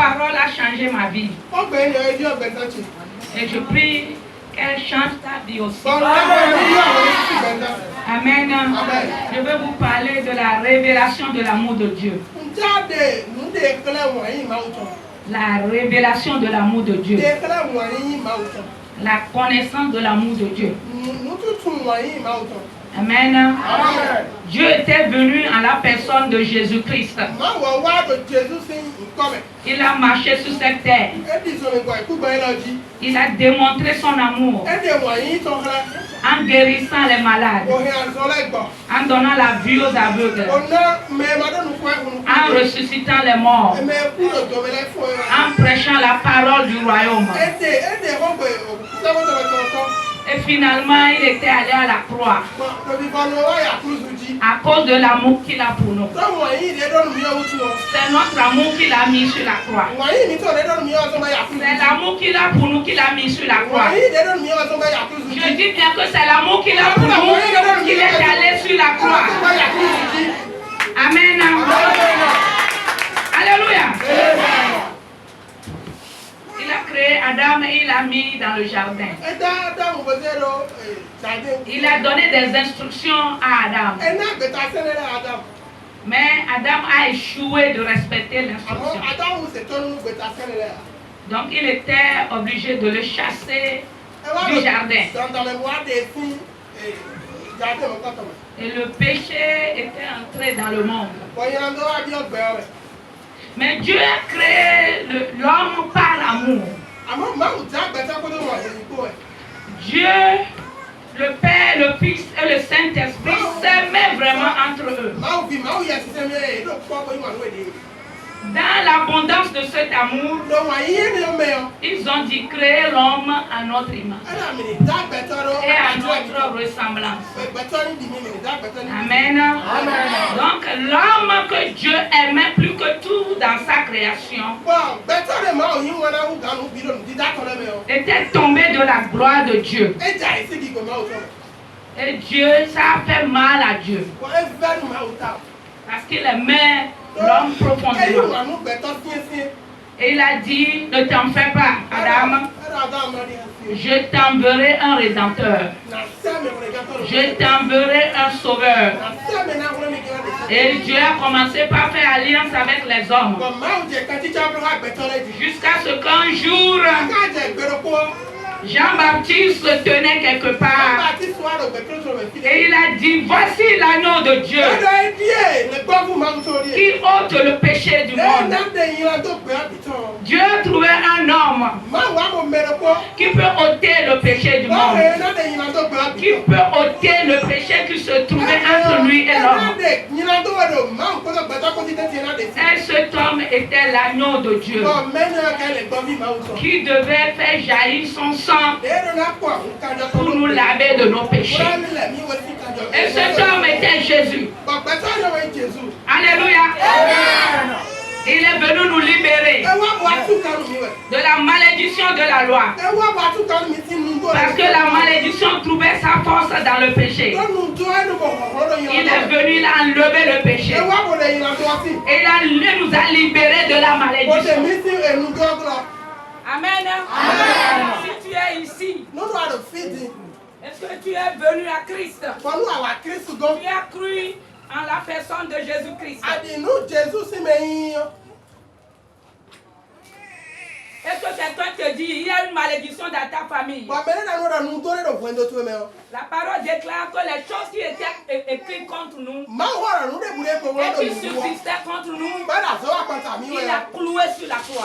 parole a changé ma vie. Et je prie qu'elle change ta vie aussi. Amen. Je veux vous parler de la révélation de l'amour de Dieu. La révélation de l'amour de Dieu. La connaissance de l'amour de Dieu. Amen. Dieu était venu en la personne de Jésus-Christ. Il a marché sur cette terre. Il a démontré son amour en guérissant les malades, en donnant la vue aux aveugles, en ressuscitant les morts, en prêchant la parole du royaume. Et finalement, il était allé à la croix à cause de l'amour qu'il a pour nous. C'est notre amour qu'il a mis sur la croix. C'est l'amour qu'il a pour nous qu'il a mis sur la croix. Je dis bien que c'est l'amour qu'il a pour nous qu'il est allé sur la croix. Amen. Alléluia. Il a créé Adam et il l'a mis dans le jardin. Il a donné des instructions à Adam. Mais Adam a échoué de respecter l'instruction. Donc il était obligé de le chasser du jardin. Et le péché était entré dans le monde. Mais Dieu a créé l'homme par amour. Dieu, le Père, le Fils et le Saint-Esprit s'aimaient vraiment entre eux. Dans l'abondance de cet amour, ils ont dit créer l'homme à notre image et à notre ressemblance. Amen. Donc l'homme que Dieu aimait plus que tout dans sa création était tombé de la gloire de Dieu. Et Dieu, ça a fait mal à Dieu. Parce qu'il aimait l'homme profondément. Et il a dit, ne t'en fais pas, Adam. Je t'enverrai un rédempteur. Je t'enverrai un sauveur. Et Dieu a commencé par faire alliance avec les hommes. Jusqu'à ce qu'un jour, Jean-Baptiste se tenait quelque part et il a dit, voici l'agneau de Dieu qui ôte le péché du monde. Dieu a trouvé un homme qui peut ôter le péché du monde, qui peut ôter le péché qui se trouvait entre lui et l'homme. Et cet homme était l'agneau de Dieu qui devait faire jaillir son sang pour nous laver de nos péchés. Et cet homme était Jésus. Alléluia. Il est venu nous libérer de la malédiction de la loi. Parce que la malédiction trouvait sa force dans le péché. Il est venu, il a enlevé le péché. Et il nous a libérés de la malédiction. Amen. Amen. Si tu es ici, est-ce que tu es venu à Christ? Tu as cru en la personne de Jésus-Christ. Est-ce que quelqu'un te dit il y a une malédiction dans ta famille? La parole déclare que les choses qui étaient écrites contre nous et qui subsistaient contre nous, il a cloué sur la croix.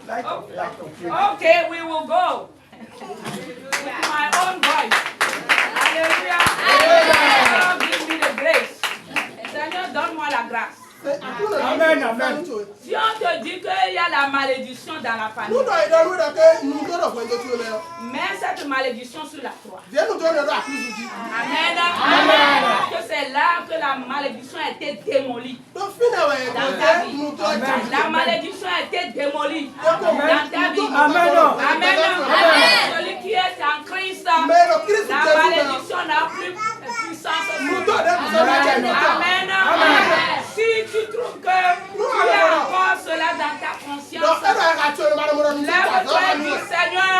Amen. Okay, we will go with my own voice. Hallelujah. Lord, give me the grace. Seigneur, donne-moi la grâce. Amen, amen. Si on te dit qu'il y a la malédiction dans la famille, mets cette malédiction sur la croix. Amen. Amen. Parce que c'est là que la malédiction a été démolie dans ta vie. La malédiction a été démolie dans ta vie. Amen. Amen. Celui qui est en Christ, la malédiction n'a plus puissance sur lui. Amen. Si tu trouves que tu as encore cela dans ta conscience, lève-toi et dis Seigneur,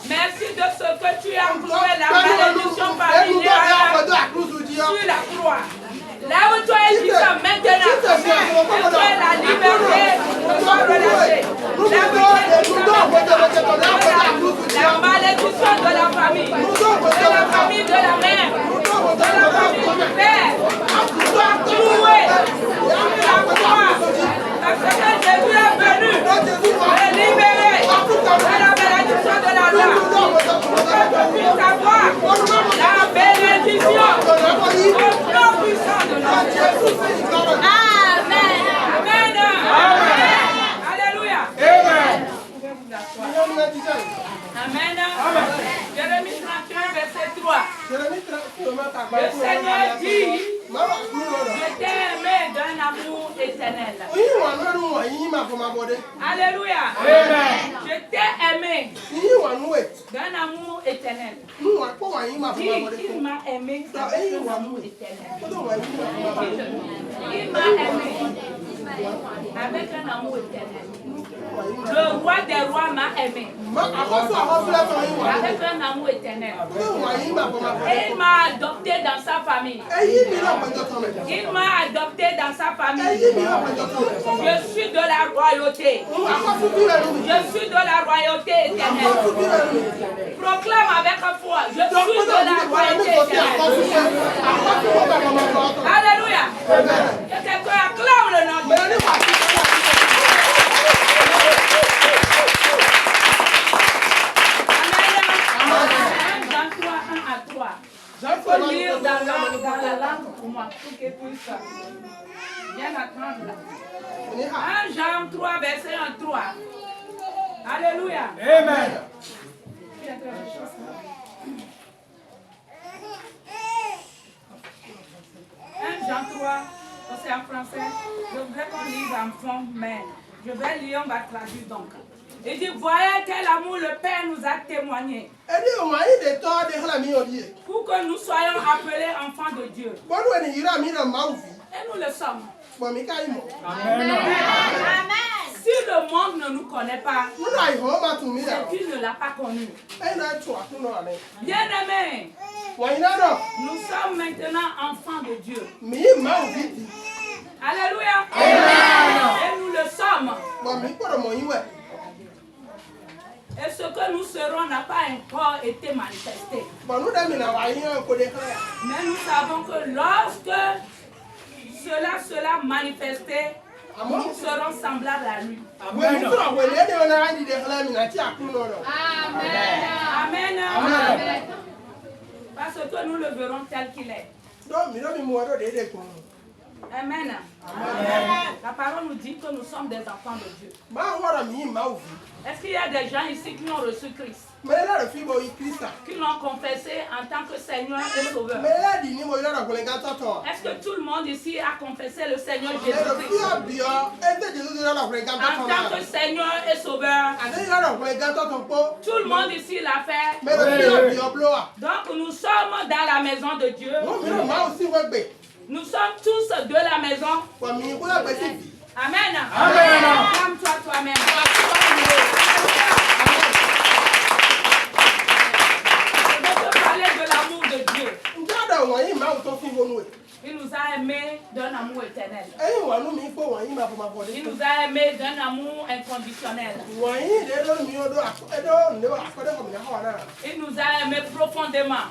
merci de ce que tu as cloué la malédiction familiale sur la croix. Lève-toi et dis ça maintenant. Lève-toi la liberté de toi relâcher. Lève-toi et dis ça la malédiction de la famille, de la famille de la mère, de la famille du père, soit clouée sur la croix. Parce que Jésus est venu me libérer de la malédiction de la loi. Pour que je puisse avoir la bénédiction au nom puissant de notre Jésus. Amen. Amen. Amen. Alléluia. Amen. Amen. Jérémie 31, verset 3. Le Seigneur dit, je t'ai aimé d'un amour éternel. Alléluia. Amen. Je t'ai aimé d'un amour éternel. Dis, il m'a aimé d'un amour éternel. Il m'a aimé avec un amour éternel. Le roi des rois m'a aimé avec un amour éternel. Et il m'a adopté dans sa famille. Il m'a adopté dans sa famille. Je suis de la royauté. Je suis de la royauté éternelle. Proclame avec foi. Je suis de la royauté éternelle. Alléluia. Que quelqu'un acclame le nom de Dieu. Je peux lire dans la langue pour moi, pour que puisse bien attendre. 1 Jean 3, verset 1, 3. Alléluia. Amen. 1 Jean 3, c'est en français. Je voudrais qu'on lise en fond, mais je vais lire, on va traduire donc. Il dit, voyez quel amour le Père nous a témoigné. Pour que nous soyons appelés enfants de Dieu. Et nous le sommes. Amen. Si le monde ne nous connaît pas, c'est qu'il ne l'a pas connu. Bien-aimés, nous sommes maintenant enfants de Dieu. Alléluia. Et nous le sommes. Et ce que nous serons n'a pas encore été manifesté. Mais nous savons que lorsque cela sera manifesté, nous serons semblables à lui. Amen. Amen. Amen. Parce que nous le verrons tel qu'il est. Amen. Amen. La parole nous dit que nous sommes des enfants de Dieu. Est-ce qu'il y a des gens ici qui ont reçu Christ? Qui l'ont confessé en tant que Seigneur et Sauveur? Est-ce que tout le monde ici a confessé le Seigneur Jésus-Christ en tant que Seigneur et Sauveur? Tout le monde ici l'a fait. Donc nous sommes dans la maison de Dieu. Nous sommes tous de la maison. Amen. Amen. Calme-toi toi-même. Je vais te parler de l'amour de Dieu. Il nous a aimés d'un amour éternel. Il nous a aimés d'un amour inconditionnel. Il nous a aimés profondément.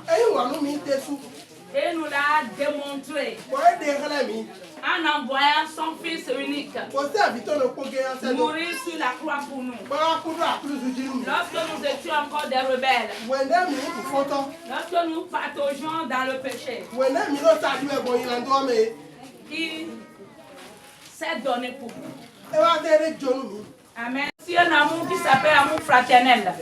Et nous l'a démontré en envoyant son Fils unique mourir sur la croix pour nous. Lorsque nous étions encore des rebelles, lorsque nous pataugions dans le péché, il s'est donné pour nous. Amen. C'est un amour qui s'appelle amour fraternel.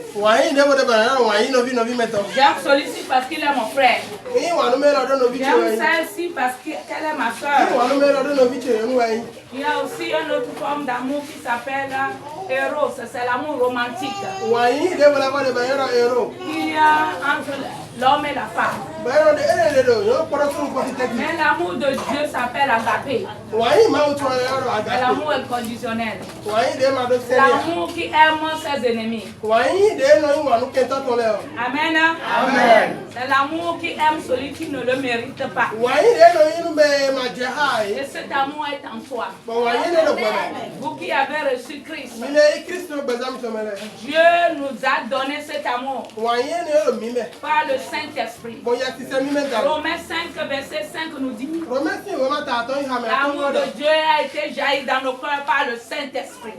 J'aime celui-ci parce qu'il est mon frère. J'aime celle-ci parce qu'elle est ma soeur. Il y a aussi une autre forme d'amour qui s'appelle Eros. C'est l'amour romantique. Il y a entre l'homme et la femme. Mais l'amour de Dieu s'appelle agapé. L'amour inconditionnel. L'amour qui aime ses ennemis. Amen. C'est l'amour qui aime celui qui ne le mérite pas. Et cet amour est en toi. Vous qui avez reçu Christ, Dieu nous a donné cet amour par le Saint-Esprit. Romains 5, verset 5 nous dit: l'amour de Dieu a été jailli dans nos cœurs par le Saint-Esprit.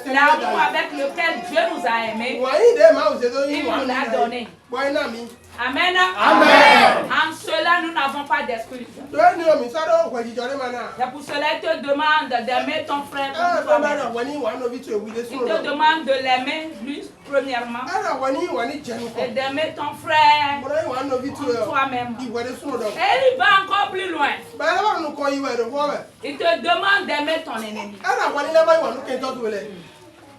L'amour avec lequel Dieu nous a aimés, il nous l'a donné. Amen. En cela, nous n'avons pas d'excuse. C'est pour cela qu'il te demande d'aimer ton frère comme toi-même. Il te demande de l'aimer lui premièrement et d'aimer ton frère comme toi-même. Et il va encore plus loin. Il te demande d'aimer ton ennemi.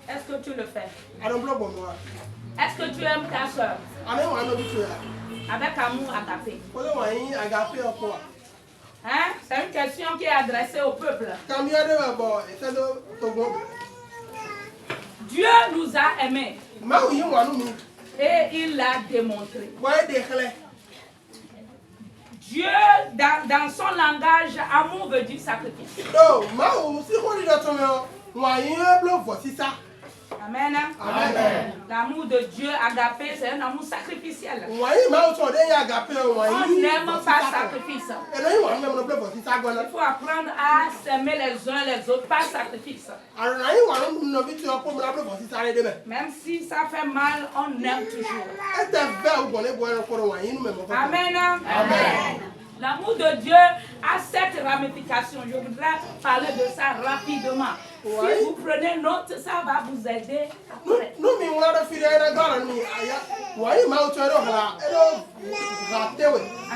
Est-ce que tu le fais? Est-ce que tu aimes ta soeur? Avec amour agapé. Hein? C'est une question qui est adressée au peuple. Dieu nous a aimés. Et il l'a démontré. Dieu, dans son langage, amour veut dire sacrifice. Amen. L'amour de Dieu agapé, c'est un amour sacrificiel. On n'aime pas sacrifice. Il faut apprendre à s'aimer les uns les autres par sacrifice. Même si ça fait mal, on aime toujours. Amen. L'amour de Dieu a cette ramification. Je voudrais parler de ça rapidement. Si vous prenez note, ça va vous aider.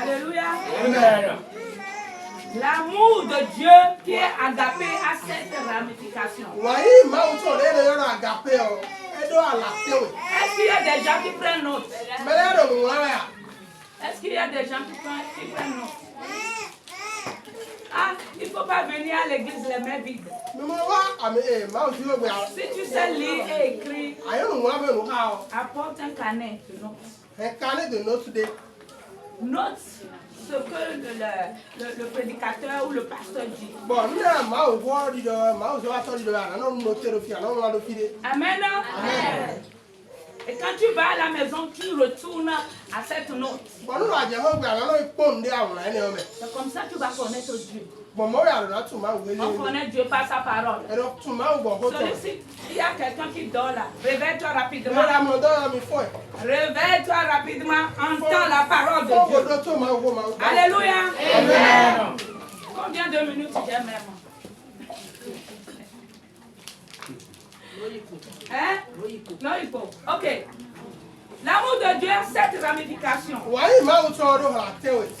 Alléluia. L'amour de Dieu qui est agapé a cette ramification. Est-ce qu'il y a des gens qui prennent note? Est-ce qu'il y a des gens qui prennent note? Ah, il ne faut pas venir à l'église les mains vides. Si tu sais lire et écrire, apporte un carnet de notes. Note ce que le prédicateur ou le pasteur dit. Amen. Et quand tu vas à la maison, tu retournes à cette note. C'est comme ça que tu vas connaître Dieu. On connaît Dieu par sa parole. Celui-ci, il y a quelqu'un qui dort là. Réveille-toi rapidement. Réveille-toi rapidement. Entends la parole de Dieu. Alléluia. Combien de minutes j'ai même? Hein? Non, il faut. Ok. L'amour de Dieu a cette ramification.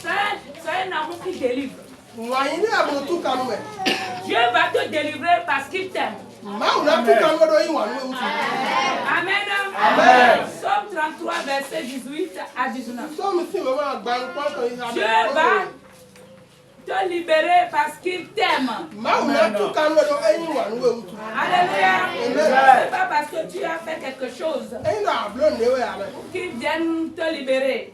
C'est un amour qui délivre. Dieu va te délivrer parce qu'il t'aime. Amen. Somme 33, verset 18 à 19. Dieu va te libérer parce qu'il t'aime. Alléluia. C'est pas parce que tu as fait quelque chose qu'il vienne te libérer.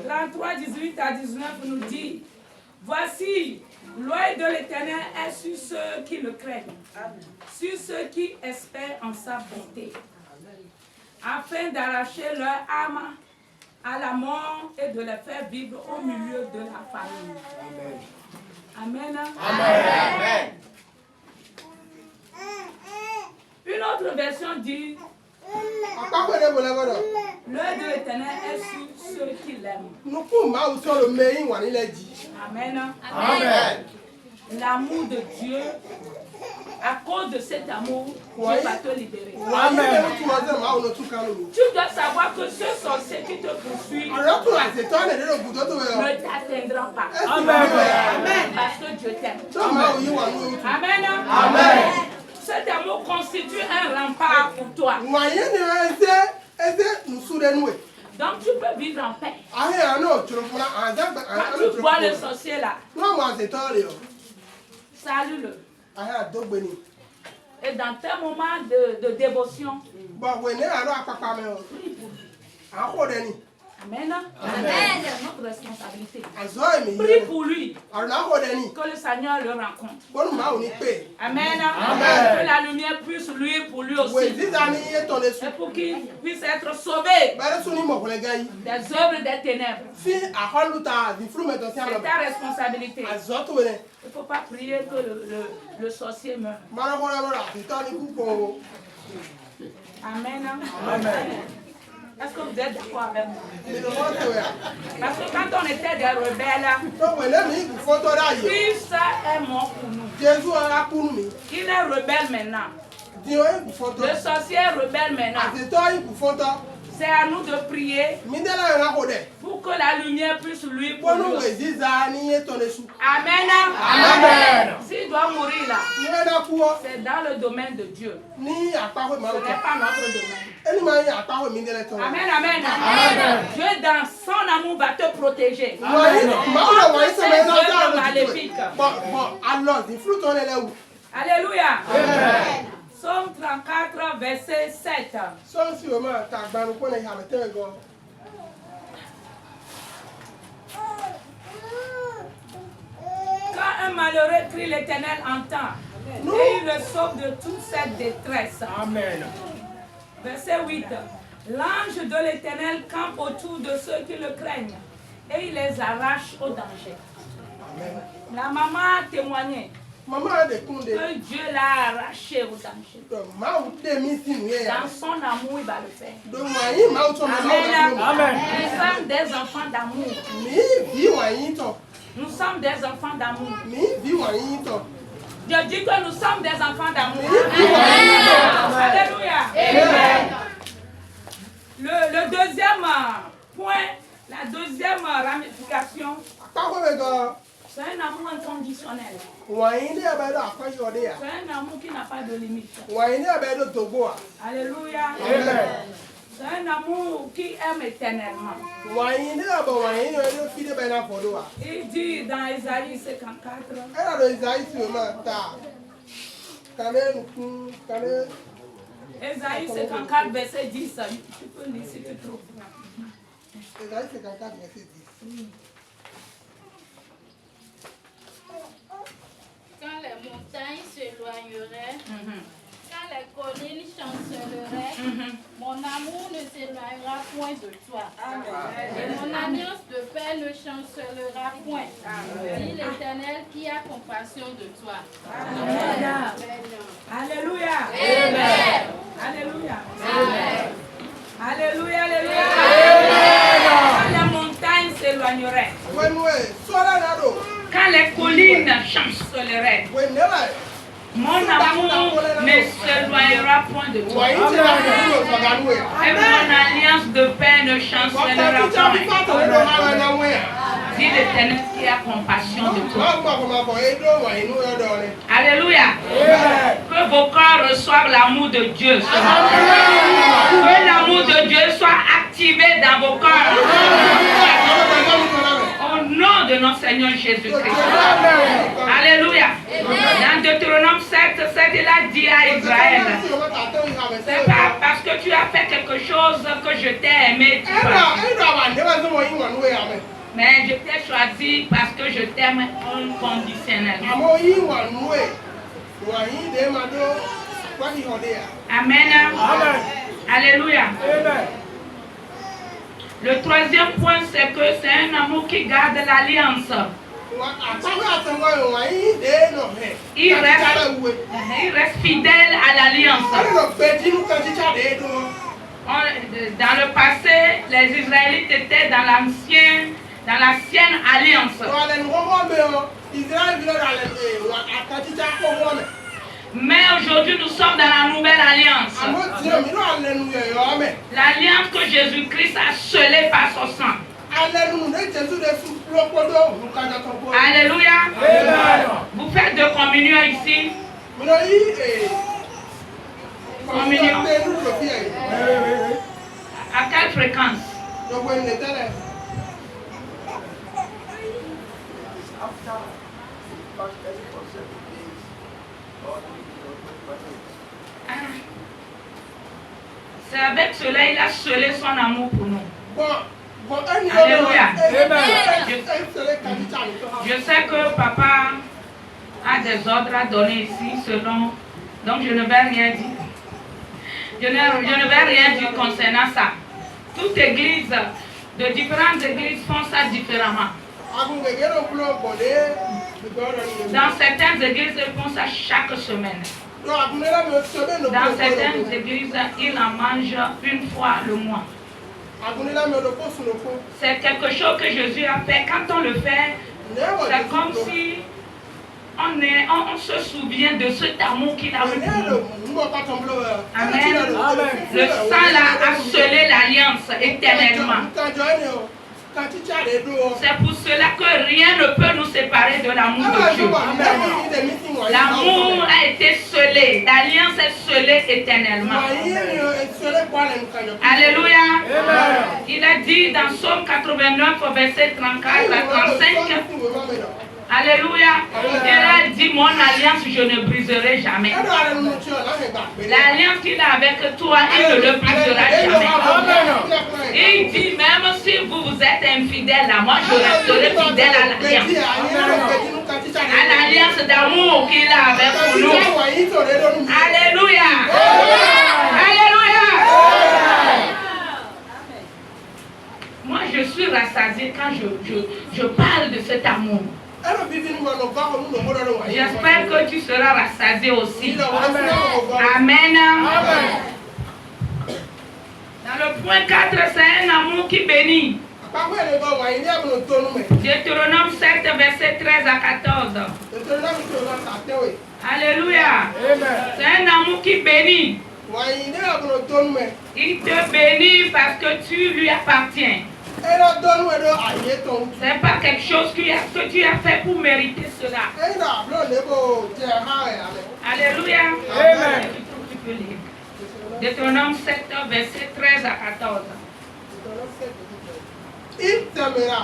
33, 18 à 19 nous dit: voici, l'œil de l'Éternel est sur ceux qui le craignent, sur ceux qui espèrent en sa bonté, afin d'arracher leur âme à la mort et de les faire vivre au milieu de la famille. Amen. Amen. Une autre version dit: l'œil de l'Éternel est sur ceux qui l'aiment. Amen. Amen. L'amour de Dieu, à cause de cet amour, Dieu va te libérer. Amen. Tu dois savoir que ce sorcier qui te poursuit ne t'atteindra pas. Amen. Parce que Dieu t'aime. Amen. Amen. Cet amour constitue un rempart pour toi. Donc tu peux vivre en paix. Quand tu vois le sorcier là, salue-le. Et dans tes moments de dévotion, Amen. Amen. C'est notre responsabilité. Prie pour lui. Que le Seigneur le rencontre. Amen. Amen. Que la lumière puisse lui pour lui aussi. Et pour qu'il puisse être sauvé des œuvres des ténèbres. C'est ta responsabilité. Il ne faut pas prier que le sorcier meure. Amen. Amen. Est-ce que vous êtes d'accord avec moi? Parce que quand on était des rebelles, Christ est mort pour nous. Il est rebelle maintenant. Le sorcier est rebelle maintenant. C'est à nous de prier pour que la lumière puisse lui pour nous. Amen. Amen. S'il doit mourir là, c'est dans le domaine de Dieu. Ce n'est pas notre domaine. Amen, amen. Amen. Dieu dans son amour va te protéger. Alléluia. Amen. Psaume 34, verset 7. Quand un malheureux crie, l'Éternel entend. Et il le sauve de toute cette détresse. Amen. Verset 8. L'ange de l'Éternel campe autour de ceux qui le craignent et il les arrache au danger. Amen. La maman a témoigné que Dieu l'a arraché au danger. Dans son amour, il va le faire. Amen. Amen. Nous sommes des enfants d'amour. Nous sommes des enfants d'amour. Dieu dit que nous sommes des enfants d'amour. Alléluia. Amen. Le deuxième point, la deuxième ramification, c'est un amour inconditionnel. C'est un amour qui n'a pas de limite. Alléluia. Amen. C'est un amour qui aime éternellement. Il dit dans Isaïe 54. Isaïe 54, verset 10. Tu peux lire si tu trouves. Isaïe 54, verset 10. Quand les montagnes s'éloigneraient, quand les collines chancelleraient, mon amour ne s'éloignera point de toi. Et mon alliance de paix ne chancellera point. Dit l'Éternel qui a compassion de toi. Amen. Alléluia. Amen. Alléluia. Amen. Alléluia. Alléluia. Quand les montagnes s'éloigneraient, quand les collines chancelleraient, mon amour ne s'éloignera point de toi. Et mon alliance de paix ne chancellera point. Dis l'Éternel qui a compassion de toi. Alléluia. Que vos corps reçoivent l'amour de Dieu. Que l'amour de Dieu soit activé dans vos corps. Au nom de notre Seigneur Jésus-Christ. Alléluia. Dans Deutéronome 7, il a dit à Israël, c'est pas parce que tu as fait quelque chose que je t'ai aimé. Mais je t'ai choisi parce que je t'aime inconditionnellement. Amen. Alléluia. Le troisième point, c'est que c'est un amour qui garde l'alliance. Il reste fidèle à l'alliance. Dans le passé, les Israélites étaient dans l'ancienne alliance. Mais aujourd'hui, nous sommes dans la nouvelle alliance. L'alliance que Jésus-Christ a scellée par son sang. Alléluia. Vous faites de communion ici. Communion. À quelle fréquence? C'est avec cela il a scellé son amour pour nous. Alléluia. Je sais que papa a des ordres à donner ici selon. Donc je ne vais rien dire. Je ne vais rien dire concernant ça. Toute église, de différentes églises font ça différemment. Dans certaines églises, ils font ça chaque semaine. Dans certaines églises, ils en mangent une fois le mois. C'est quelque chose que Jésus a fait. Quand on le fait, c'est comme si on se souvient de cet amour qu'il a eu pour nous. Amen. Le sang là a scellé l'alliance éternellement. C'est pour cela que rien ne peut nous séparer de l'amour de Dieu. L'amour a été scellé, l'alliance est scellée éternellement. Alléluia. Il a dit dans Psaume 89, verset 34 à 35. Alléluia. Il a dit, mon alliance, je ne briserai jamais. L'alliance qu'il a avec toi, il ne le brisera jamais. Il dit, même si vous êtes infidèle à moi, je resterai fidèle à l'alliance. À l'alliance d'amour qu'il a avec nous. Alléluia. Alléluia. Moi, je suis rassasié quand je parle de cet amour. J'espère que tu seras rassasié aussi. Amen. Dans le point 4, c'est un amour qui bénit. Deutéronome 7, verset 13 à 14. Alléluia. C'est un amour qui bénit. Il te bénit parce que tu lui appartiens. Ce n'est pas quelque chose que tu as fait pour mériter cela. Alléluia. Amen. Tu peux lire. Deutéronome 7, verset 13 à 14. Il t'aimera,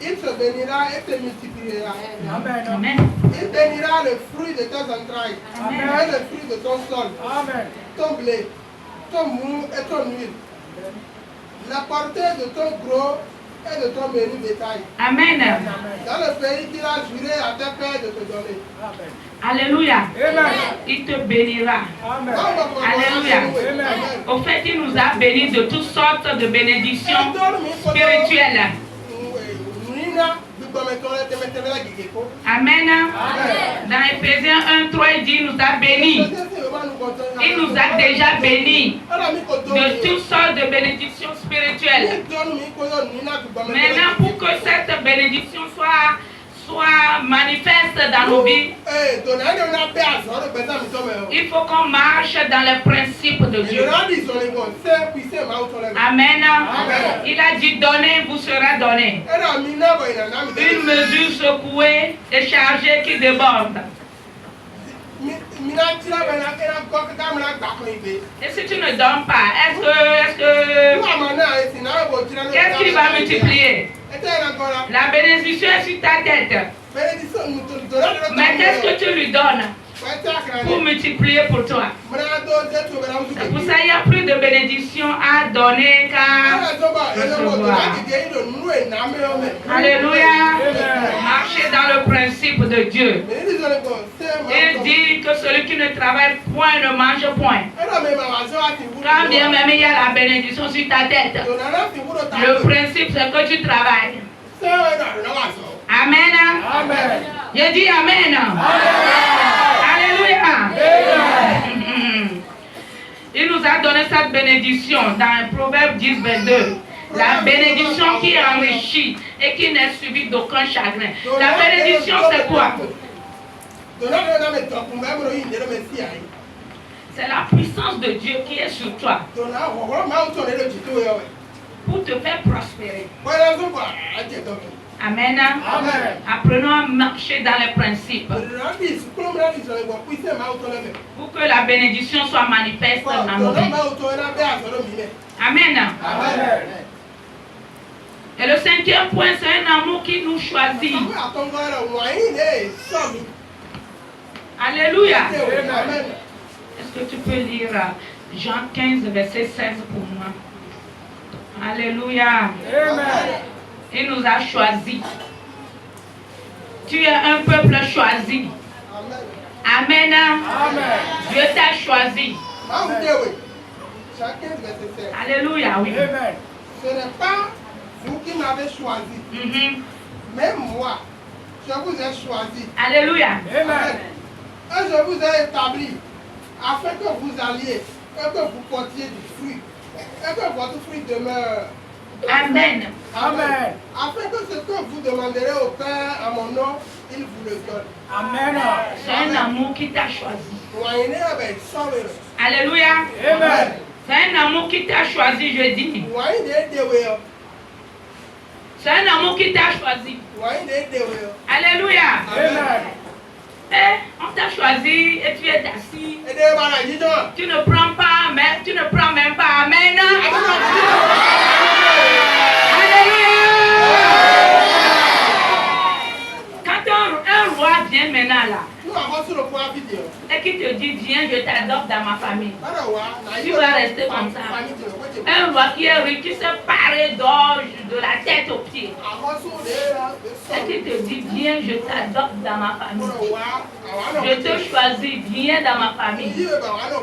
il te bénira et te multipliera. Amen. Il bénira le fruit de tes entrailles et le fruit de ton sol, ton blé, ton mou et ton huile. La portée de ton gros et de ton menu bétail. Amen. Dans le pays qu'il a juré à tes pères de te donner. Alléluia. Amen. Il te bénira. Amen. Alléluia. Au fait, il nous a bénis de toutes sortes de bénédictions spirituelles. Amen. Dans Ephésiens 1, 3, il dit, il nous a bénis. Il nous a déjà bénis de toutes sortes de bénédictions spirituelles. Maintenant, pour que cette bénédiction soit manifeste dans nos vies, il faut qu'on marche dans les principes de Dieu. Amen. Il a dit, donnez, vous sera donné. Une mesure secouée et chargée qui déborde. Et si tu ne donnes pas, qu'est-ce qu'il va multiplier? La bénédiction est sur ta tête. Mais qu'est-ce que tu lui donnes pour multiplier pour toi? C'est pour ça qu'il n'y a plus de bénédiction à donner qu'à recevoir. Alléluia. Marcher dans le principe de Dieu. Il dit que celui qui ne travaille point ne mange point. Quand bien même il y a la bénédiction sur ta tête, le principe c'est que tu travailles. Amen. Amen. Je dis Amen. Alléluia. Il nous a donné cette bénédiction dans Proverbe 10, 22. La bénédiction qui enrichit et qui n'est suivie d'aucun chagrin. La bénédiction c'est quoi? C'est la puissance de Dieu qui est sur toi pour te faire prospérer. Amen. Apprenons à marcher dans les principes pour que la bénédiction soit manifeste dans nos vies. Amen. cinquième point, c'est un amour qui nous choisit. Alléluia. Est-ce que tu peux lire Jean 15, verset 16 pour moi? Alléluia. Il nous a choisis. Tu es un peuple choisi. Amen. Dieu t'a choisi. Alléluia, oui. Ce n'est pas vous qui m'avez choisi. Même moi, je vous ai choisi. Alléluia. Et je vous ai établi afin que vous alliez et que vous portiez du fruit. Et que votre fruit demeure. Amen. Amen. Afin que ce que vous demanderez au Père à mon nom, il vous le donne. Amen. C'est un amour qui t'a choisi. Alléluia. Amen. C'est un amour qui t'a choisi, je dis. C'est un amour qui t'a choisi. Alléluia. Amen. On t'a choisi et tu es assis. Tu ne prends pas, mais tu ne prends même pas. Amen. Alléluia. Quand un roi vient maintenant là, et qui te dit viens, je t'adopte dans ma famille, tu vas rester comme ça. Un roi qui est riche, qui s'est paré d'or de la tête aux pieds, et qui te dit viens, je t'adopte dans ma famille, je te choisis, viens dans ma famille,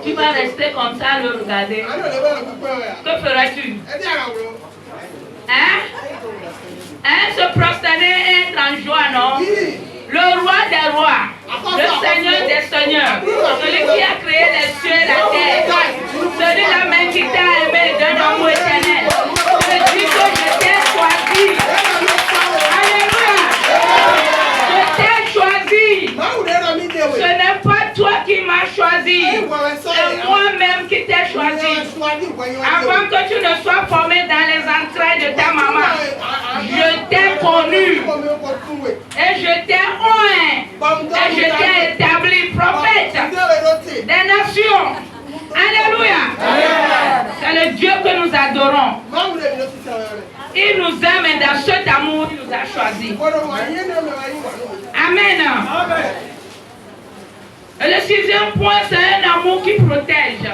tu vas rester comme ça le regarder. Que feras-tu? Se prosterner, être en joie, non? Le roi des rois, le Seigneur des seigneurs, celui qui a créé les cieux et la terre, celui-là même qui t'a aimé d'un amour éternel. Je dis que je t'ai choisi. Alléluia. Je t'ai choisi. Ce n'est pas toi qui m'as choisi, c'est moi-même qui t'ai choisi. Avant que tu ne sois formé dans les entrailles de ta maman, je t'ai connu et je t'ai oint et je t'ai établi prophète des nations. Alléluia. C'est le Dieu que nous adorons. Il nous aime et dans cet amour, il nous a choisis. Amen. Et le sixième point, c'est un amour qui protège.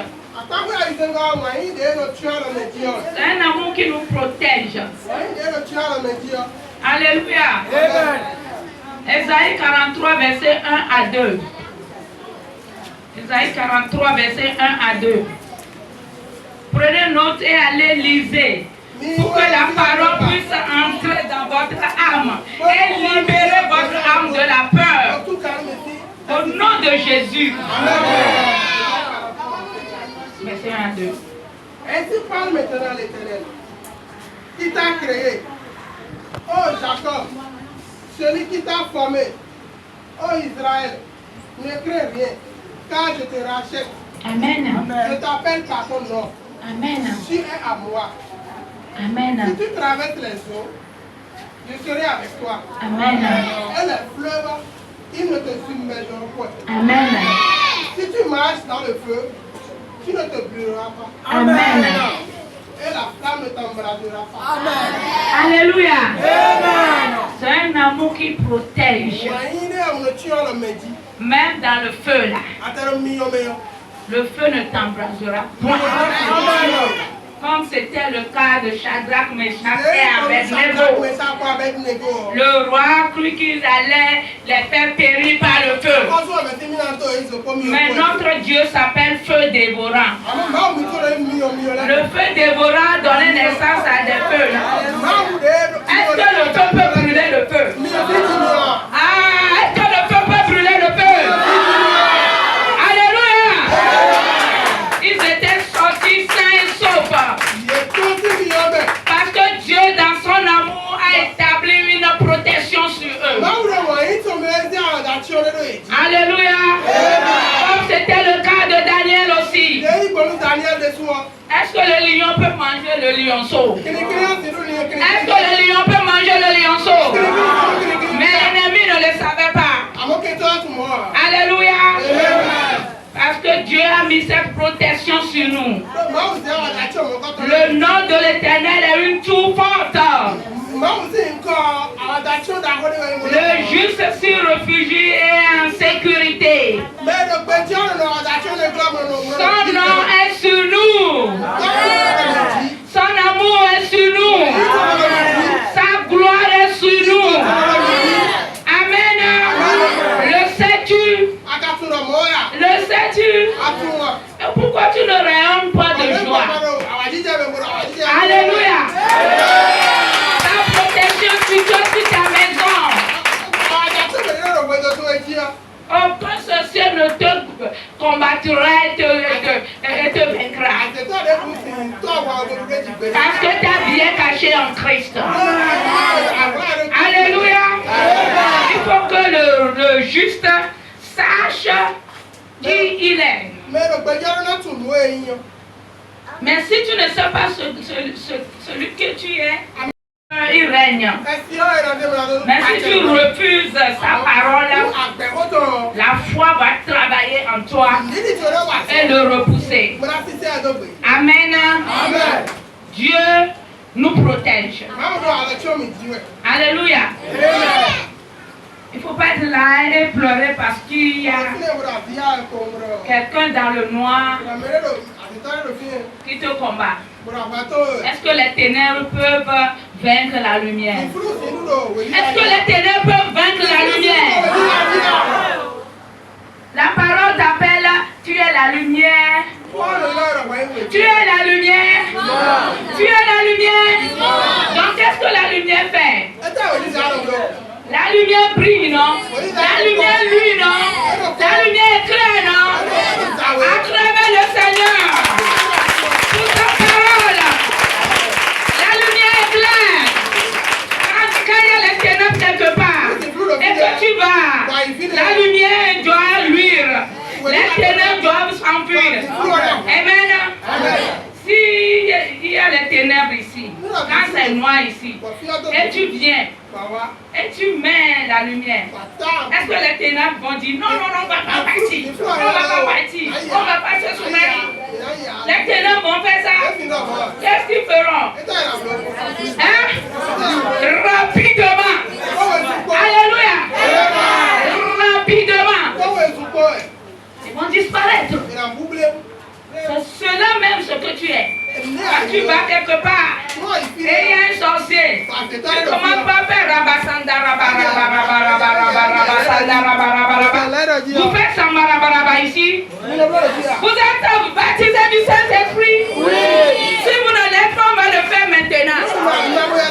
C'est un amour qui nous protège. Alléluia. Ésaïe 43, verset 1 à 2. Ésaïe 43, verset 1 à 2. Prenez note et allez liser, pour que la parole puisse entrer dans votre âme et libérer votre âme de la peur. Au nom de Jésus. Verset 1 à 2. Ainsi parle maintenant l'Éternel, qui t'a créé, ô Jacob, celui qui t'a formé, ô Israël, ne crains rien, car je te rachète. Amen. Je t'appelle par ton nom. Amen. Tu es à moi. Amen. Si tu traverses les eaux, je serai avec toi. Amen. Et les fleuves, ils ne te submergeront point. Amen. Si tu marches dans le feu, tu ne te brûleras pas. Amen. Et la flamme ne t'embrasera pas. Amen. Alléluia. Amen. C'est un amour qui protège. Même dans le feu là. Le feu ne t'embrasera point. Comme c'était le cas de Shadrach, Meshach et Abednego. Le roi crut qu'ils allaient les faire périr par le feu. Mais notre Dieu s'appelle feu dévorant. Le feu dévorant donnait naissance à des feux. Est-ce que le feu peut brûler le feu? Est-ce que le feu peut brûler le feu? Alléluia! Ils étaient sortis sains et saufs. Parce que Dieu, dans son amour, a établi une protection sur eux. Alléluia. Comme c'était le cas de Daniel aussi. Est-ce que le lion peut manger le lionceau? Est-ce que le lion peut manger le lionceau? Mais l'ennemi ne le savait pas. Alléluia. Parce que Dieu a mis cette protection sur nous. Le nom de l'Éternel est une tour forte. je suis réfugié et en sécurité. Son nom est sur nous. Son amour est sur nous. Sa gloire est sur nous. Amen. Le sais-tu? Le sais-tu? Pourquoi tu ne rayonnes pas de joie? Alléluia. Ta protection sur toi, sur ta maison. Aucun sorcier ne te combattra et te vaincra. Parce que tu as bien caché en Christ. Alléluia. Il faut que le juste sache qui il est. Mais si tu ne sais pas celui que tu es, il règne. Mais si tu refuses sa parole, la foi va travailler en toi et le repousser. Amen. Dieu nous protège. Alléluia. Il ne faut pas être là et pleurer parce qu'il y a quelqu'un dans le noir qui te combat. Est-ce que les ténèbres peuvent vaincre la lumière? Est-ce que les ténèbres peuvent vaincre la lumière? La parole t'appelle, tu es la lumière. Tu es la lumière. Tu es la lumière. Donc qu'est-ce que la lumière fait? La lumière brille, non? La lumière luit, non? La lumière éclaire, non? Acclamez le Seigneur pour sa parole. La lumière éclaire. Quand il y a les ténèbres quelque part et que tu vas, la lumière doit luire. Les ténèbres doivent s'enfuir. Amen. Si il y a les ténèbres ici, quand c'est noir ici, et tu viens, et tu mets la lumière, est-ce que les ténèbres vont dire non, non, non, on ne va pas partir, on ne va pas partir, on ne va pas se soumettre? Les ténèbres vont faire ça. Qu'est-ce qu'ils feront? Rapidement. Alléluia. Rapidement. Ils vont disparaître. C'est cela même ce que tu es. Quand tu vas quelque part et il y a un sorcier, tu commences par faire rabasanda vous faites sambarabaraba ici. Vous êtes baptisé du Saint-Esprit. Si vous ne l'êtes pas, on va le faire maintenant.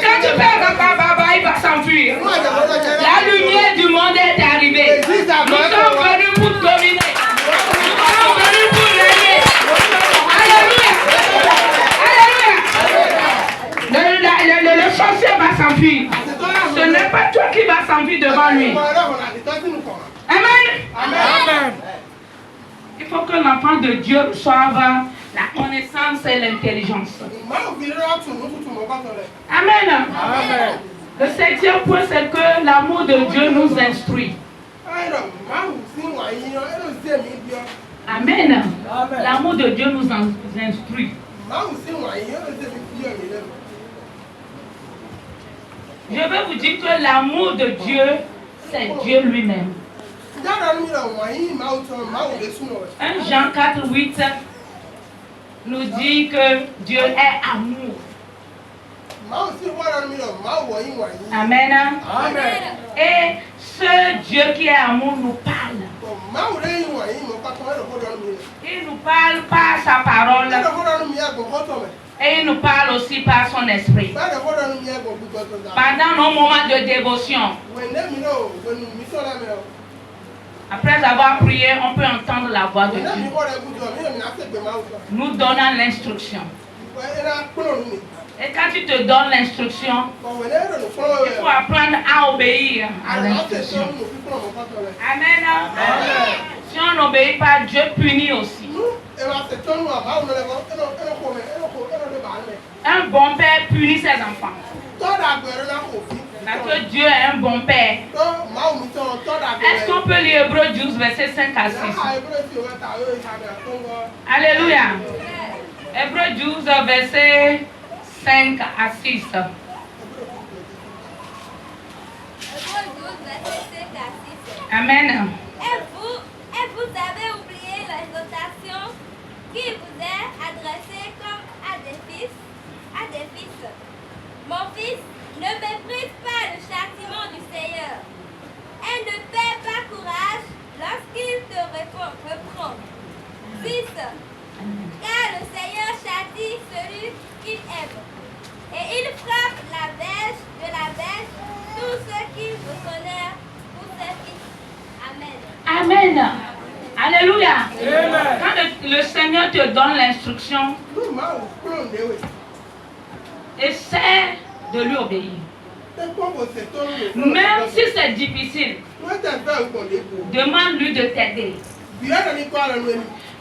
Quand tu fais rabababa, il va s'enfuir. La lumière du monde est arrivée. Nous sommes venus pour dominer. Nous sommes venus pour régner. Alléluia. Alléluia. Le sorcier va s'enfuir. Ce n'est pas toi qui vas s'enfuir devant lui. Amen. Amen. Il faut que l'enfant de Dieu reçoive la connaissance et l'intelligence. Amen. Amen. Le septième point, c'est que l'amour de Dieu nous instruit. Amen. L'amour de Dieu nous instruit. Je vais vous dire que l'amour de Dieu, c'est Dieu lui-même. 1 Jean 4:8 nous dit que Dieu est amour. Amen. Amen. Et ce Dieu qui est amour nous parle. Il nous parle par sa parole. Et il nous parle aussi par son esprit. Pendant nos moments de dévotion, après avoir prié, on peut entendre la voix de Dieu nous donnant l'instruction. Et quand tu te donnes l'instruction, il faut apprendre à obéir à l'instruction. Amen. Si on n'obéit pas, Dieu punit aussi. Un bon père punit ses enfants. Parce que Dieu est un bon père. Est-ce qu'on peut lire Hébreux 12, versets 5 à 6? Alléluia. Hébreux 12, versets 5 à 6. Hébreux 12, versets 5 à 6. Amen. Et vous avez oublié l'exhortation qui vous est adressée comme à des fils. Mon fils, ne méprise pas le châtiment du Seigneur et ne perds pas courage lorsqu'il te reprend. 6. Car le Seigneur châtie celui qu'il aime et il frappe la verge de la verge tous ceux qui vous honnèrent pour ses fils. Amen. Amen. Alléluia. Quand le Seigneur te donne l'instruction, essaie de lui obéir. Même si c'est difficile, demande-lui de t'aider.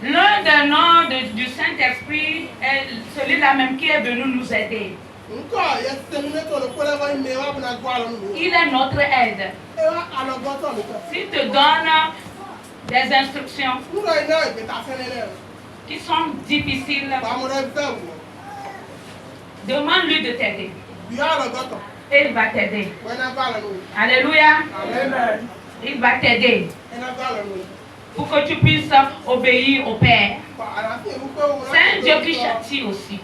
L'un des noms du Saint-Esprit est celui-là même qui est venu nous aider. Il est notre aide. S'il te donne des instructions qui sont difficiles, demande-lui de t'aider. Et il va t'aider. Alléluia. Il va t'aider pour que tu puisses obéir au Père. C'est un Dieu qui châtie aussi.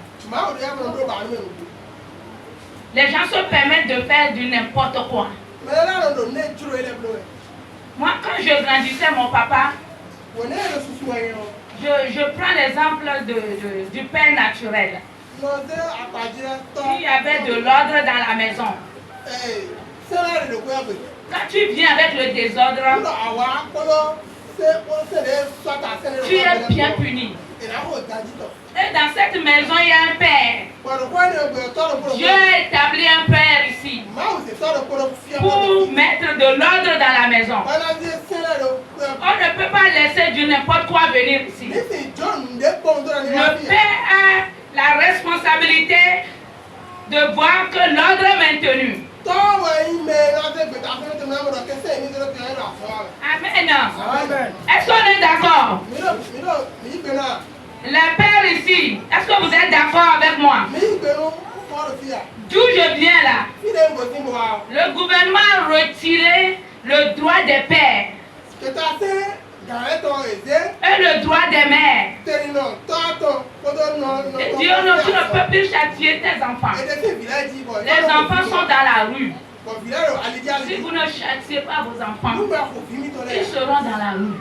Les gens se permettent de faire du n'importe quoi. Moi, quand je grandissais, mon papa, je prends l'exemple du Père naturel. Il y avait de l'ordre dans la maison. Quand tu viens avec le désordre, tu es bien puni. Et dans cette maison, il y a un père. Dieu a établi un père ici pour mettre de l'ordre dans la maison. On ne peut pas laisser du n'importe quoi venir ici. Le père a la responsabilité de voir que l'ordre est maintenu. Amen. Est-ce qu'on est d'accord? Le père ici, est-ce que vous êtes d'accord avec moi? D'où je viens là, le gouvernement a retiré le droit des pères et le droit des mères. Et Dieu, non, tu ne peux plus châtier tes enfants. Les enfants sont dans la rue. Si vous ne châtiez pas vos enfants, ils seront dans la rue.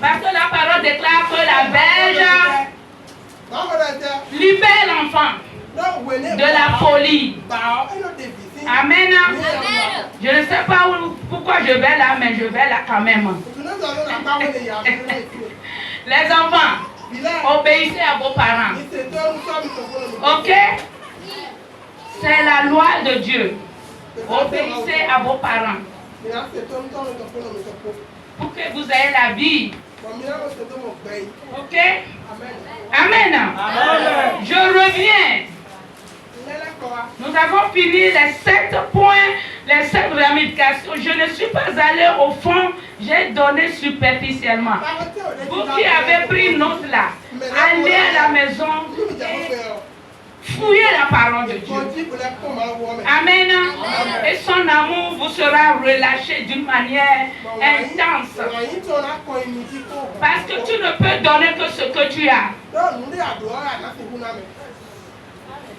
Parce que la parole déclare que la verge libère l'enfant de la folie. Amen. Je ne sais pas pourquoi je vais là, mais je vais là quand même. Les enfants, obéissez à vos parents. Ok? C'est la loi de Dieu. Obéissez à vos parents pour que vous ayez la vie. Ok? Amen. Je reviens. Nous avons fini les 7 points, les 7 ramifications. Je ne suis pas allé au fond, j'ai donné superficiellement. Vous qui avez pris note là, allez à la maison et fouillez la parole de Dieu. Amen. Et son amour vous sera relâché d'une manière intense. Parce que tu ne peux donner que ce que tu as.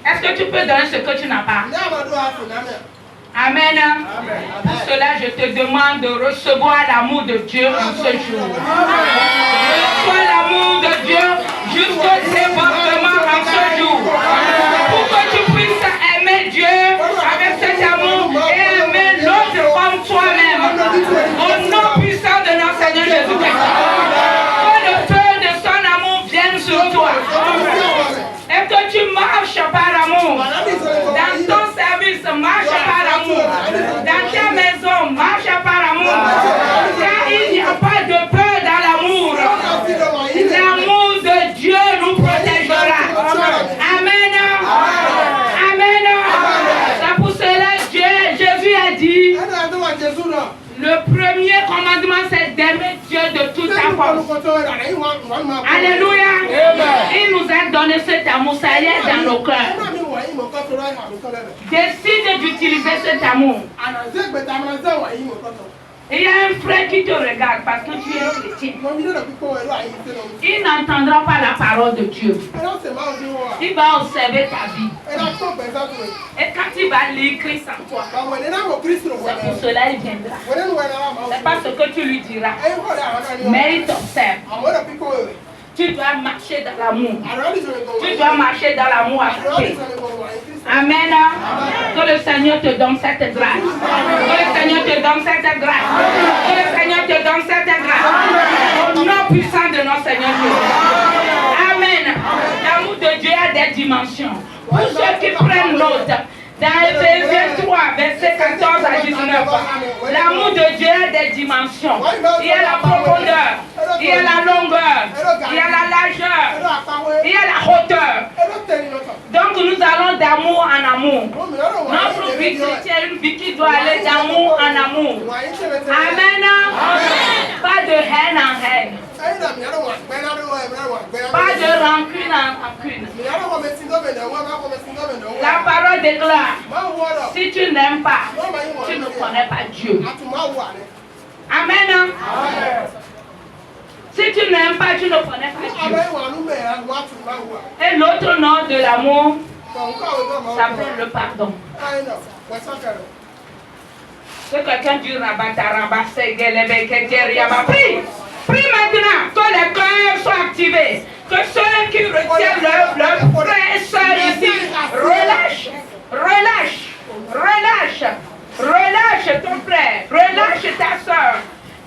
Est-ce que tu peux donner ce que tu n'as pas? Amen. Pour cela, je te demande de recevoir l'amour de Dieu en ce jour. Reçois l'amour de Dieu jusqu'au débordement en ce jour. Pour que tu puisses aimer Dieu avec cet amour et aimer l'autre comme toi-même. Au nom puissant de notre Seigneur Jésus-Christ. Que le feu de son amour vienne sur toi. Et que tu marches par amour. Dans ton service, marche par amour. Dans ta maison, marche par amour. Car il n'y a pas de peur dans l'amour. L'amour de Dieu nous protégera. Amen. Amen. C'est pour cela que Jésus a dit, le premier commandement, c'est d'aimer Dieu de toute ta force. Alléluia. Il nous a donné cet amour, ça y est dans nos cœurs. Décide d'utiliser cet amour. Il y a un frère qui te regarde parce que tu es chrétien. Il n'entendra pas la parole de Dieu. Il va observer ta vie. Et quand il va lire Christ en toi, c'est pour cela il viendra. C'est pas ce que tu lui diras. Mais il t'observe. Tu dois marcher dans l'amour. Tu dois marcher dans l'amour avec. Amen. Que le Seigneur te donne cette grâce. Que le Seigneur te donne cette grâce. Que le Seigneur te donne cette grâce. Au nom puissant de notre Seigneur Jésus. Amen. L'amour de Dieu a des dimensions. Pour ceux qui prennent note, dans Éphésiens 3, versets 14 à 19, l'amour de Dieu a des dimensions. Il y a la profondeur, il y a la longueur, il y a la largeur, il y a la hauteur. Donc nous allons d'amour en amour. Notre vie chrétienne est une vie qui doit aller d'amour en amour. Amen. Pas de haine en haine. Pas de rancune en rancune. La parole déclare, si tu n'aimes pas, tu ne connais pas Dieu. Amen. Si tu n'aimes pas, tu ne connais pas Dieu. Et l'autre nom de l'amour s'appelle le pardon. Que quelqu'un dise prie maintenant que les cœurs soient activés. Que ceux qui retiennent leur frère et soeur ici relâche, relâche ton frère, relâche ta soeur.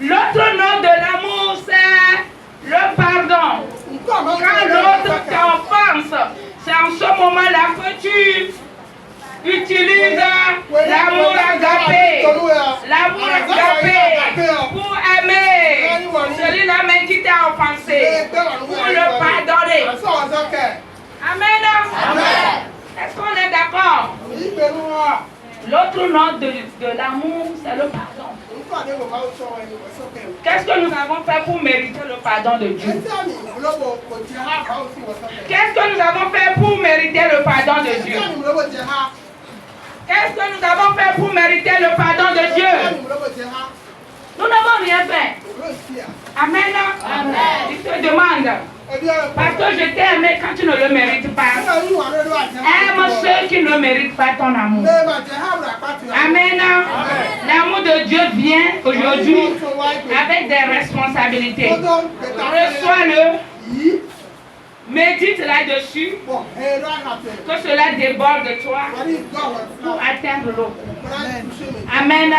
L'autre nom de l'amour c'est le pardon. Quand l'autre t'offense, c'est en ce moment-là que tu utilises l'amour agapé. L'amour agapé pour aimer celui-là même qui t'a offensé, pour le pardonner. Amen. Est-ce qu'on est d'accord? L'autre nom de l'amour, c'est le pardon. Qu'est-ce que nous avons fait pour mériter le pardon de Dieu? Qu'est-ce que nous avons fait pour mériter le pardon de Dieu? Qu'est-ce que nous avons fait pour mériter le pardon de Dieu? Nous n'avons rien fait. Amen. Il te demande, parce que je t'ai aimé quand tu ne le mérites pas. Aime ceux qui ne méritent pas ton amour. Amen. L'amour de Dieu vient aujourd'hui avec des responsabilités. Reçois-le. Médite là-dessus, que cela déborde de toi pour atteindre l'autre. Amen.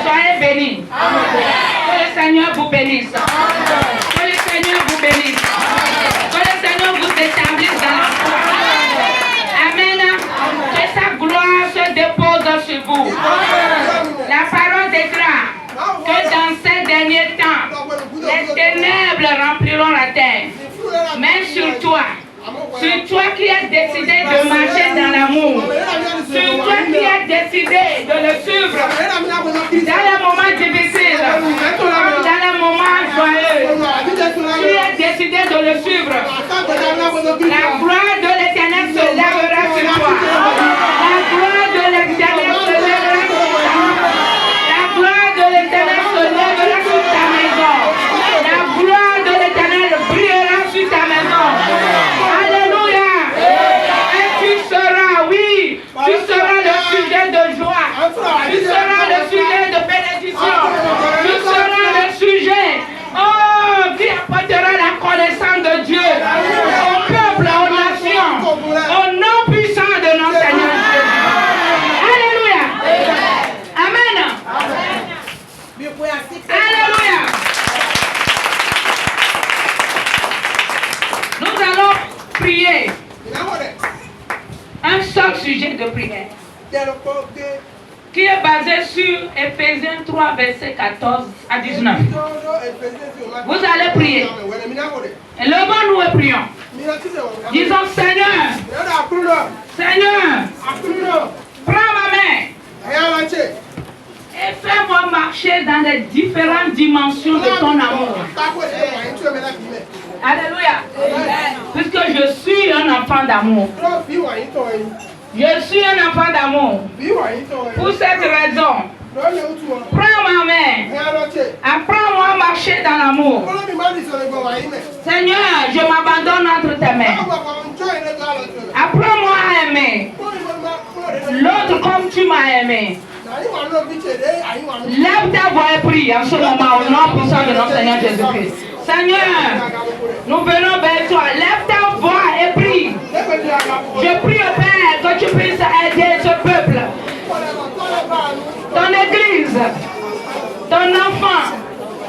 Soyez bénis. Que le Seigneur vous bénisse. Que le Seigneur vous bénisse. Que le Seigneur vous établisse dans la foi. Amen. Que sa gloire se dépose sur vous. La parole déclare que dans ces derniers temps, les ténèbres rempliront la terre. Mais sur toi qui as décidé de marcher dans l'amour, sur toi qui as décidé de le suivre dans les moments difficiles, dans les moments joyeux, tu as décidé de le suivre. La gloire de l'Éternel se lèvera sur toi. La gloire de l'Éternel se lèvera sur toi. La gloire de l'Éternel se lèvera sur ta maison. La gloire de l'Éternel brillera sur ta maison. Alléluia. Et tu seras, oui, tu seras le sujet de joie. Tu seras le sujet de bénédiction. Tu seras le sujet, oh, qui apportera la connaissance de Dieu au peuple, aux nations, au nom puissant de notre Seigneur Jésus. Alléluia. Amen. Alléluia. Nous allons prier un seul sujet de prière qui est basé sur Éphésiens 3, versets 14 à 19. Vous allez prier. Levons-nous et prions. Disons, Seigneur, prends ma main et fais-moi marcher dans les différentes dimensions de ton amour. Alléluia. Puisque je suis un enfant d'amour. Je suis un enfant d'amour. Pour cette raison, Prends ma main. Apprends-moi à marcher dans l'amour. Seigneur, je m'abandonne entre tes mains. Apprends-moi à aimer l'autre comme tu m'as aimé. Lève ta voix et prie en ce moment au nom puissant de notre Seigneur Jésus-Christ. Seigneur, nous venons vers toi. Lève ta voix et prie. Je prie au Père que tu puisses aider ce peuple, ton église, ton enfant,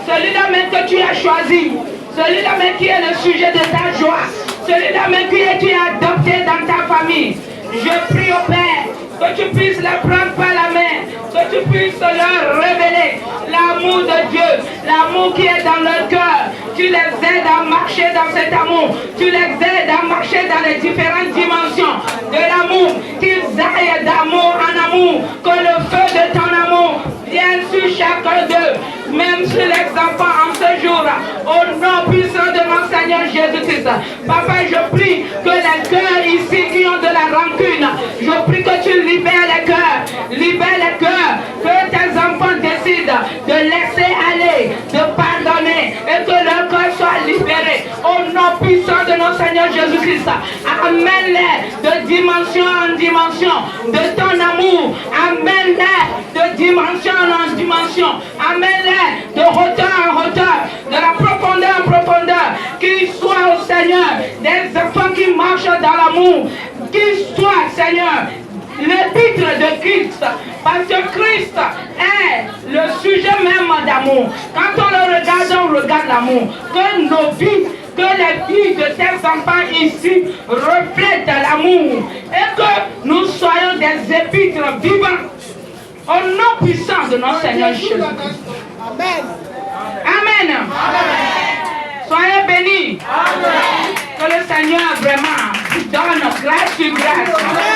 celui-là même que tu as choisi, celui-là même qui est le sujet de ta joie, celui-là même que tu as adopté dans ta famille. Je prie au Père que tu puisses les prendre par la main, que tu puisses leur révéler l'amour de Dieu, l'amour qui est dans leur cœur. Tu les aides à marcher dans cet amour, tu les aides à marcher dans les différentes dimensions de l'amour, qu'ils aillent d'amour en amour, que le feu de ton amour vienne sur chacun d'eux, même sur les enfants en ce jour, au nom puissant de notre Seigneur Jésus-Christ. Papa, je prie que les cœurs ici qui ont de la rancune, je prie que tu libères les cœurs, que tes enfants décident de laisser aller, de pardonner et que leur cœur soit libéré au nom puissant de notre Seigneur Jésus-Christ. Amène-les de dimension en dimension de ton amour, amène-les de dimension en dimension, amène-les de hauteur en hauteur, de la profondeur en profondeur, qu'ils soient au Seigneur des enfants qui marchent dans l'amour, qu'ils soient, Seigneur, le titre de Christ, parce que Christ est le sujet même d'amour. Quand on le regarde l'amour. Que nos vies, que les vies de tes enfants ici reflètent l'amour et que nous soyons des épîtres vivants au nom puissant de notre Seigneur Jésus. Amen. Amen. Amen. Soyez bénis. Amen. Que le Seigneur vraiment vous donne grâce sur grâce.